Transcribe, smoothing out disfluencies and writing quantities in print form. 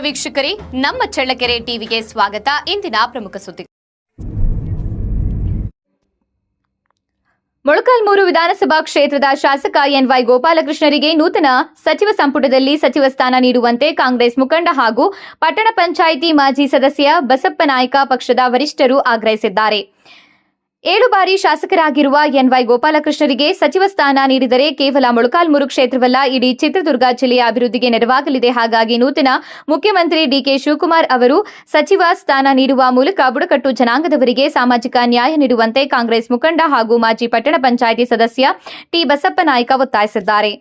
ವೀಕ್ಷಕರೇ, ನಮ್ಮ ಚಳ್ಳಕೆರೆ ಟಿವಿಗೆ ಸ್ವಾಗತ. ಇಂದಿನ ಪ್ರಮುಖ ಸುದ್ದಿ. ಮೊಳಕಾಲ್ಮೂರು ವಿಧಾನಸಭಾ ಕ್ಷೇತ್ರದ ಶಾಸಕ ಎನ್ವೈ ಗೋಪಾಲಕೃಷ್ಣರಿಗೆ ನೂತನ ಸಚಿವ ಸಂಪುಟದಲ್ಲಿ ಸಚಿವ ಸ್ಥಾನ ನೀಡುವಂತೆ ಕಾಂಗ್ರೆಸ್ ಮುಖಂಡ ಹಾಗೂ ಪಟ್ಟಣ ಪಂಚಾಯಿತಿ ಮಾಜಿ ಸದಸ್ಯ ಬಸಪ್ಪ ನಾಯ್ಕ ಪಕ್ಷದ ವರಿಷ್ಠರು ಆಗ್ರಹಿಸಿದ್ದಾರೆ. 7 ಬಾರಿ ಶಾಸಕರಾಗಿರುವ ಎನ್ವೈ ಗೋಪಾಲಕೃಷ್ಣರಿಗೆ ಸಚಿವ ಸ್ಥಾನ ನೀಡಿದರೆ ಕೇವಲ ಮೊಳಕಾಲ್ಮೂರು ಕ್ಷೇತ್ರವಲ್ಲ, ಇಡೀ ಚಿತ್ರದುರ್ಗ ಜಿಲ್ಲೆಯ ಅಭಿವೃದ್ಧಿಗೆ ನೆರವಾಗಲಿದೆ. ಹಾಗಾಗಿ ನೂತನ ಮುಖ್ಯಮಂತ್ರಿ ಡಿಕೆ ಶಿವಕುಮಾರ್ ಅವರು ಸಚಿವ ಸ್ಥಾನ ನೀಡುವ ಮೂಲಕ ಬುಡಕಟ್ಟು ಜನಾಂಗದವರಿಗೆ ಸಾಮಾಜಿಕ ನ್ಯಾಯ ನೀಡುವಂತೆ ಕಾಂಗ್ರೆಸ್ ಮುಖಂಡ ಹಾಗೂ ಮಾಜಿ ಪಟ್ಟಣ ಪಂಚಾಯಿತಿ ಸದಸ್ಯ ಟಿ ಬಸಪ್ಪ ನಾಯ್ಕ ಒತ್ತಾಯಿಸಿದ್ದಾರೆ.